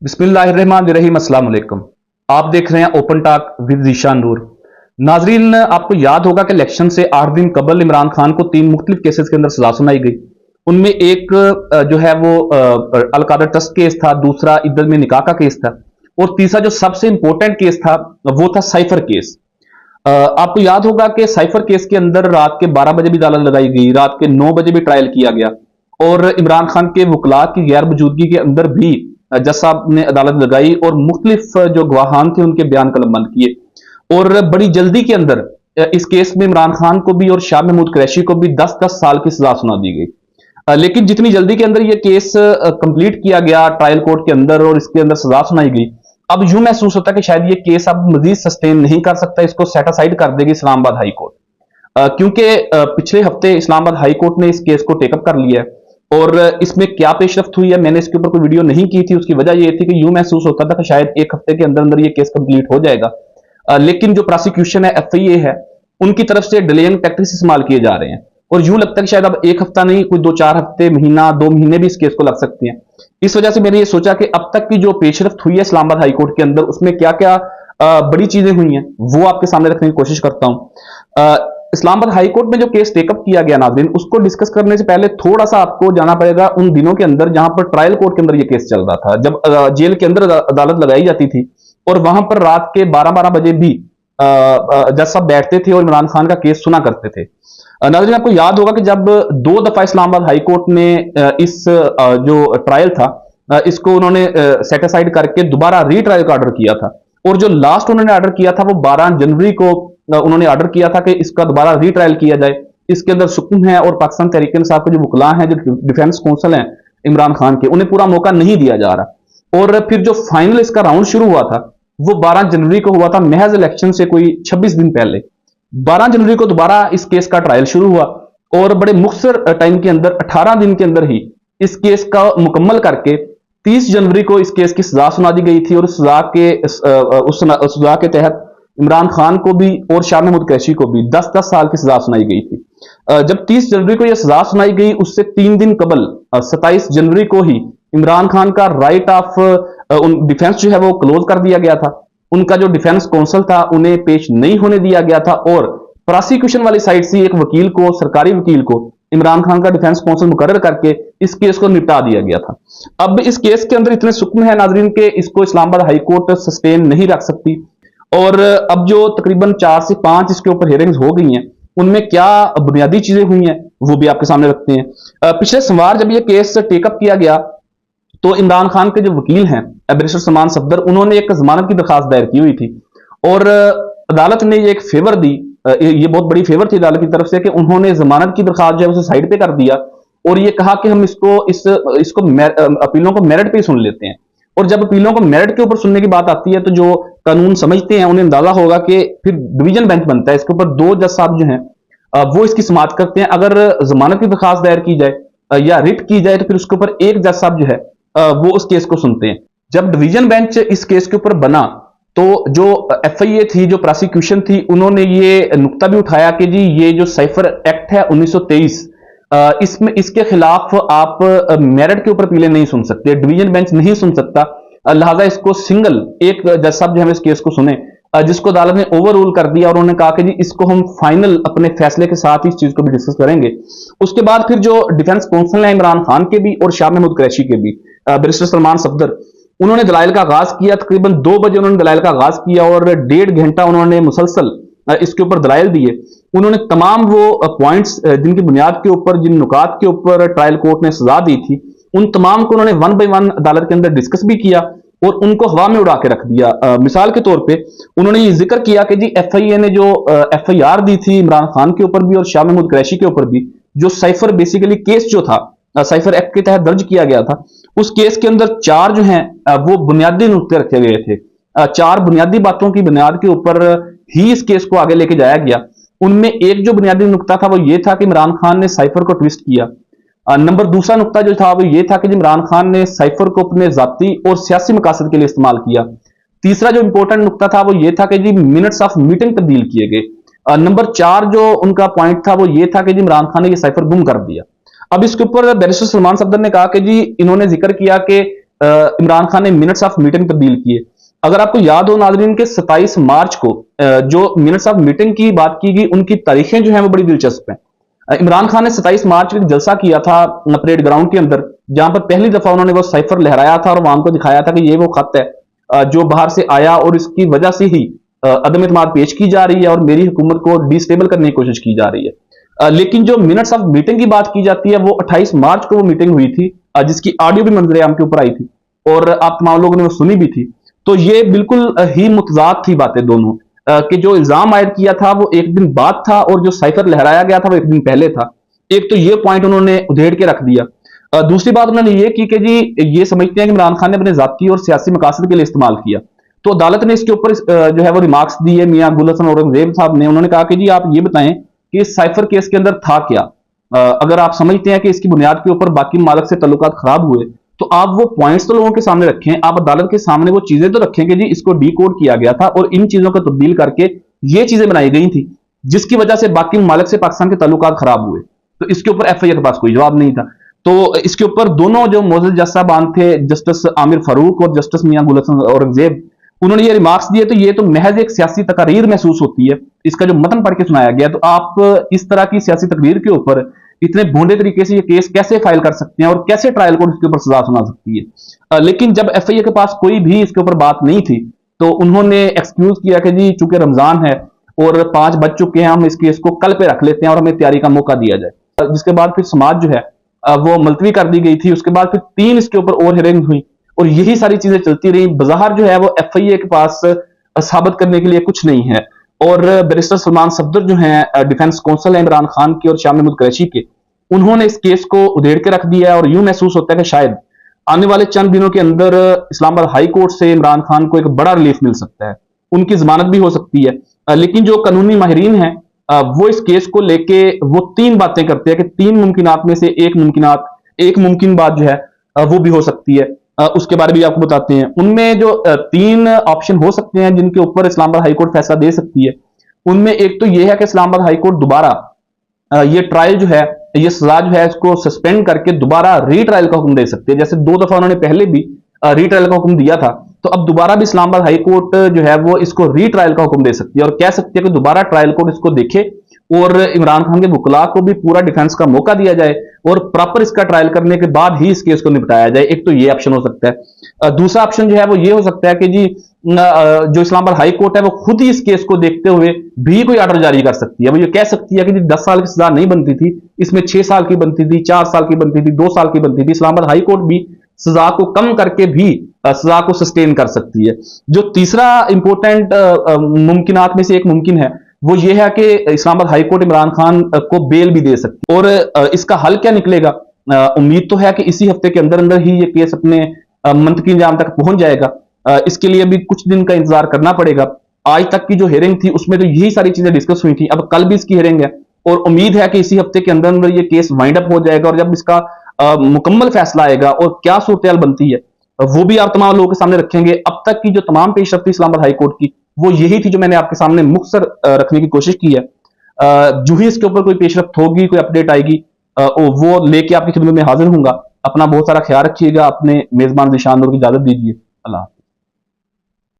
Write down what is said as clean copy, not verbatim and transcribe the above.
बिस्मिल्लाहिर्रहमानिर्रहीम। अस्सलाम वालेकुम। आप देख रहे हैं ओपन टॉक विद ज़ीशान नूर। नाजरीन, आपको याद होगा कि इलेक्शन से 8 दिन कबल इमरान खान को 3 मुख्तलिफ केसेस के अंदर सजा सुनाई गई। उनमें एक जो है वो अलकादा ट्रस्ट केस था, दूसरा इद्दत में निकाह का केस था, और तीसरा जो सबसे इंपॉर्टेंट केस था वो था साइफर केस। आपको याद होगा कि साइफर केस के अंदर रात के 12 बजे भी अदालत लगाई गई, रात के 9 बजे भी ट्रायल किया गया, और इमरान खान के वकला की गैर मौजूदगी के अंदर भी जज साहब ने अदालत लगाई और मुख्तलिफ जो गवाहान थे उनके बयान कलमबंद किए। और बड़ी जल्दी के अंदर इस केस में इमरान खान को भी और शाह महमूद कुरैशी को भी 10-10 साल की सजा सुना दी गई। लेकिन जितनी जल्दी के अंदर यह केस कंप्लीट किया गया ट्रायल कोर्ट के अंदर और इसके अंदर सजा सुनाई गई, अब यूं महसूस होता है कि शायद ये केस अब मजीद सस्टेन नहीं कर सकता, इसको सेटासाइड कर देगी इस्लामाबाद हाई कोर्ट। क्योंकि पिछले हफ्ते इस्लामाबाद हाई कोर्ट ने इस केस को टेकअप कर लिया है। और इसमें क्या पेशरफ्त हुई है, मैंने इसके ऊपर कोई वीडियो नहीं की थी। उसकी वजह यह थी कि यूं महसूस होता था कि शायद एक हफ्ते के अंदर अंदर ये केस कंप्लीट हो जाएगा। लेकिन जो प्रोसिक्यूशन है, एफआईए है, उनकी तरफ से डिलेइंग टैक्टिक्स इस्तेमाल किए जा रहे हैं और यूं लगता है कि शायद अब एक हफ्ता नहीं, कोई 2-4 हफ्ते, महीना, 2 महीने भी इस केस को लग सकते हैं। इस वजह से मैंने ये सोचा कि अब तक की जो पेशरफ्त हुई है इस्लामाबाद हाई कोर्ट के अंदर, उसमें क्या क्या बड़ी चीजें हुई हैं वो आपके सामने रखने की कोशिश करता हूं। इस्लामाबाद हाई कोर्ट में जो केस टेकअप किया गया नाज़रीन, उसको डिस्कस करने से पहले थोड़ा सा आपको जाना पड़ेगा उन दिनों के अंदर जहां पर ट्रायल कोर्ट के अंदर ये केस चल रहा था, जब जेल के अंदर अदालत लगाई जाती थी और वहां पर रात के 12-12 बजे भी जज साहब बैठते थे और इमरान खान का केस सुना करते थे। नाज़रीन, आपको याद होगा कि जब 2 दफा इस्लामाबाद हाई कोर्ट ने इस जो ट्रायल था इसको उन्होंने सेटिसाइड करके दोबारा रीट्रायल का ऑर्डर किया था, और जो लास्ट उन्होंने ऑर्डर किया था वो 12 जनवरी को उन्होंने ऑर्डर किया था कि इसका दोबारा रीट्रायल किया जाए। इसके अंदर सुकून है और पाकिस्तान तहरीक इंसाफ के जो वकला हैं, जो डिफेंस काउंसिल हैं इमरान खान के, उन्हें पूरा मौका नहीं दिया जा रहा। और फिर जो फाइनल इसका राउंड शुरू हुआ था वो 12 जनवरी को हुआ था, महज इलेक्शन से कोई 26 दिन पहले। 12 जनवरी को दोबारा इस केस का ट्रायल शुरू हुआ और बड़े मुख्तर टाइम के अंदर 18 दिन के अंदर ही इस केस का मुकम्मल करके 30 जनवरी को इस केस की सजा सुना दी गई थी। और उस सजा के तहत इमरान खान को भी और शाह महमूद कुरैशी को भी 10-10 साल की सजा सुनाई गई थी। जब 30 जनवरी को यह सजा सुनाई गई, उससे 3 दिन कबल 27 जनवरी को ही इमरान खान का राइट ऑफ डिफेंस जो है वो क्लोज कर दिया गया था। उनका जो डिफेंस काउंसिल था उन्हें पेश नहीं होने दिया गया था और प्रोसिक्यूशन वाली साइड से एक वकील को, सरकारी वकील को, इमरान खान का डिफेंस काउंसिल मुकर्रर करके इस केस को निपटा दिया गया था। अब इस केस के अंदर इतने सुकून है नाजरीन के इसको इस्लामाबाद हाई कोर्ट सस्टेन नहीं रख सकती। और अब जो तकरीबन 4 से 5 इसके ऊपर हियरिंग्स हो गई हैं, उनमें क्या बुनियादी चीजें हुई हैं वो भी आपके सामने रखते हैं। पिछले सोमवार जब ये केस टेकअप किया गया तो इमरान खान के जो वकील हैं बैरिस्टर सलमान सफदर, उन्होंने एक जमानत की दरखास्त दायर की हुई थी और अदालत ने ये एक फेवर दी, ये बहुत बड़ी फेवर थी अदालत की तरफ से कि उन्होंने जमानत की दरखास्त जो है उसे साइड पे कर दिया और ये कहा कि हम इसको अपीलों को मेरिट पे ही सुन लेते हैं। और जब अपीलों को मेरिट के ऊपर सुनने की बात आती है तो जो कानून समझते हैं उन्हें अंदाजा होगा कि फिर डिवीजन बेंच बनता है, इसके ऊपर 2 जज साहब जो हैं वो इसकी समाअत करते हैं। अगर जमानत की दरखास्त दायर की जाए या रिट की जाए तो फिर उसके ऊपर एक जज साहब जो है वो उस केस को सुनते हैं। जब डिवीजन बेंच इस केस के ऊपर बना तो जो एफआईए थी, जो प्रोसिक्यूशन थी, उन्होंने ये नुक्ता भी उठाया कि जी ये जो साइफर एक्ट है 1923, इसमें इसके खिलाफ आप मेरिट के ऊपर अपीलें नहीं सुन सकते, डिवीजन बेंच नहीं सुन सकता, लिहाजा इसको सिंगल एक जज साहब जो है इस केस को सुने, जिसको अदालत ने ओवर रूल कर दिया और उन्होंने कहा कि जी इसको हम फाइनल अपने फैसले के साथ इस चीज को भी डिस्कस करेंगे। उसके बाद फिर जो डिफेंस काउंसिल है इमरान खान के भी और शाह महमूद कुरैशी के भी, बैरिस्टर सलमान सफदर, उन्होंने दलाइल का आगाज किया। तकरीबन 2 बजे उन्होंने दलाइल का आगाज किया और 1.5 घंटा उन्होंने मुसलसल इसके ऊपर दलाइल दिए। उन्होंने तमाम वो पॉइंट्स जिनकी बुनियाद के ऊपर, जिन नुकात के ऊपर ट्रायल कोर्ट ने सजा दी थी, उन तमाम को उन्होंने 1 बाय 1 अदालत के अंदर डिस्कस भी किया और उनको हवा में उड़ा के रख दिया। मिसाल के तौर पे उन्होंने ये जिक्र किया कि जी एफआईए ने जो एफआईआर दी थी इमरान खान के ऊपर भी और शाह महमूद कुरैशी के ऊपर भी, जो साइफर बेसिकली केस जो था साइफर एक्ट के तहत दर्ज किया गया था, उस केस के अंदर 4 जो हैं वो बुनियादी नुक्ते रखे गए थे। 4 बुनियादी बातों की बुनियाद के ऊपर ही इस केस को आगे लेके जाया गया। उनमें एक जो बुनियादी नुक्ता था वो ये था कि इमरान खान ने साइफर को ट्विस्ट किया। दूसरा नुक्ता जो था वो ये था कि इमरान खान ने साइफर को अपने जाती और सियासी मकासद के लिए इस्तेमाल किया। तीसरा जो इंपॉर्टेंट नुक्ता था वो ये था कि जी मिनट्स ऑफ मीटिंग तब्दील किए गए। नंबर 4 जो उनका पॉइंट था वो ये था कि जी इमरान खान ने ये साइफर गुम कर दिया। अब इसके ऊपर बैरिस्टर सलमान सफदर ने कहा कि जी इन्होंने जिक्र किया कि इमरान खान ने मिनट्स ऑफ मीटिंग तब्दील किए। अगर आपको याद हो नाज़रीन के 27 मार्च को जो मिनट्स ऑफ मीटिंग की बात की गई, उनकी तारीखें जो हैं वो बड़ी दिलचस्प हैं। इमरान खान ने 27 मार्च को जलसा किया था परेड ग्राउंड के अंदर, जहां पर पहली दफा उन्होंने वो साइफर लहराया था और वहां को दिखाया था कि ये वो खत है जो बाहर से आया और इसकी वजह से ही अदम इत्मीनाद पेश की जा रही है और मेरी हुकूमत को डिस्टेबल करने की कोशिश की जा रही है। लेकिन जो मिनट्स ऑफ मीटिंग की बात की जाती है वो 28 मार्च को वो मीटिंग हुई थी, जिसकी ऑडियो भी मंजर आम के ऊपर आई थी और आप तमाम लोगों ने वो सुनी भी थी। तो ये बिल्कुल ही मुतजाद थी बातें दोनों, कि जो इल्जाम आयद किया था वो एक दिन बाद था और जो साइफर लहराया गया था वो एक दिन पहले था। एक तो ये पॉइंट उन्होंने उधेड़ के रख दिया। दूसरी बात उन्होंने ये की कि जी ये समझते हैं कि इमरान खान ने अपने जाती और सियासी मकासद के लिए इस्तेमाल किया। तो अदालत ने इसके ऊपर जो है वो रिमार्क्स दिए मियां गुल हसन औरंगजेब साहब ने। उन्होंने कहा कि जी आप ये बताएं कि इस साइफर केस के अंदर था क्या। अगर आप समझते हैं कि इसकी बुनियाद के ऊपर बाकी ममालिक से तल्लुकात खराब हुए तो आप वो पॉइंट्स तो लोगों के सामने रखें, आप अदालत के सामने वो चीजें तो रखें कि जी इसको डीकोड किया गया था और इन चीजों को तब्दील करके ये चीजें बनाई गई थी जिसकी वजह से बाकी ममालिक से पाकिस्तान के तल्लुकात खराब हुए। तो इसके ऊपर एफआईए के पास कोई जवाब नहीं था। तो इसके ऊपर दोनों जो मोअज़्ज़ज़ जज साहबान थे, जस्टिस आमिर फारूक और जस्टिस मियां गुल हसन औरंगजेब, उन्होंने ये रिमार्क्स दिए। तो ये तो महज एक सियासी तकरीर महसूस होती है, इसका जो मतन पढ़ के सुनाया गया। तो आप इस तरह की सियासी तकरीर के ऊपर इतने भोंडे तरीके से ये केस कैसे फाइल कर सकते हैं और कैसे ट्रायल कोर्ट इसके ऊपर सजा सुना सकती है। लेकिन जब एफआईए के पास कोई भी इसके ऊपर बात नहीं थी तो उन्होंने एक्सक्यूज किया कि जी चूंकि रमजान है और 5 बज चुके हैं, हम इस केस को कल पे रख लेते हैं और हमें तैयारी का मौका दिया जाए। जिसके बाद फिर समाज जो है वो मुलतवी कर दी गई थी। उसके बाद फिर 3 इसके ऊपर और हियरिंग हुई और यही सारी चीजें चलती रही। बज़ाहिर जो है वो एफआईए के पास साबित करने के लिए कुछ नहीं है। और बैरिस्टर सलमान सफदर जो हैं डिफेंस काउंसिल है इमरान खान के और शाह महमूद कुरैशी के, उन्होंने इस केस को उधेड़ के रख दिया है और यूं महसूस होता है कि शायद आने वाले चंद दिनों के अंदर इस्लामाबाद हाई कोर्ट से इमरान खान को एक बड़ा रिलीफ मिल सकता है, उनकी जमानत भी हो सकती है। लेकिन जो कानूनी माहिरीन हैं वो इस केस को लेके वो 3 बातें करते हैं कि 3 मुमकिनात में से एक मुमकिन बात जो है वो भी हो सकती है। उसके बारे में भी आपको बताते हैं। उनमें जो 3 ऑप्शन हो सकते हैं जिनके ऊपर इस्लामाबाद हाई कोर्ट फैसला दे सकती है, उनमें एक तो यह है कि इस्लामाबाद हाई कोर्ट दोबारा ये ट्रायल जो है, ये सजा जो है इसको सस्पेंड करके दोबारा रीट्रायल का हुक्म दे सकती है। जैसे 2 दफा उन्होंने पहले भी रीट्रायल का हुक्म दिया था, तो अब दोबारा भी इस्लामाबाद हाई कोर्ट जो है वो इसको रीट्रायल का हुक्म दे सकती है और कह सकती है कि दोबारा ट्रायल कोर्ट इसको देखे और इमरान खान के वकला को भी पूरा डिफेंस का मौका दिया जाए और प्रॉपर इसका ट्रायल करने के बाद ही इस केस को निपटाया जाए। एक तो ये ऑप्शन हो सकता है। दूसरा ऑप्शन जो है वो ये हो सकता है कि जी जो इस्लामाबाद हाई कोर्ट है वो खुद ही इस केस को देखते हुए भी कोई ऑर्डर जारी कर सकती है। वो ये कह सकती है कि जी 10 साल की सजा नहीं बनती थी, इसमें 6 साल की बनती थी, 4 साल की बनती थी, 2 साल की बनती थी। इस्लामाबाद हाई कोर्ट भी सजा को कम करके भी सजा को सस्टेन कर सकती है। जो तीसरा इंपॉर्टेंट मुमकिनात में से एक मुमकिन है वो ये है कि इस्लामाबाद हाई कोर्ट इमरान खान को बेल भी दे सकती है। और इसका हल क्या निकलेगा, उम्मीद तो है कि इसी हफ्ते के अंदर अंदर ही ये केस अपने मंतकी इंजाम तक पहुंच जाएगा। इसके लिए भी कुछ दिन का इंतजार करना पड़ेगा। आज तक की जो हियरिंग थी उसमें तो यही सारी चीजें डिस्कस हुई थी। अब कल भी इसकी हियरिंग है और उम्मीद है कि इसी हफ्ते के अंदर अंदर ये केस वाइंड अप हो जाएगा और जब इसका मुकम्मल फैसला आएगा और क्या सूरत बनती है वो भी आप तमाम लोगों के सामने रखेंगे। अब तक की जो तमाम पेशरफ्त इस्लामाबाद हाई कोर्ट की वो यही थी जो मैंने आपके सामने मुख्तसर रखने की कोशिश की है। जो ही इसके ऊपर कोई पेशरफ्त होगी, कोई अपडेट आएगी, वो लेके आपकी खिदमत में हाजिर हूंगा। अपना बहुत सारा ख्याल रखिएगा। अपने मेजबान ज़ीशान नूर की इजाजत दीजिए। अल्लाह।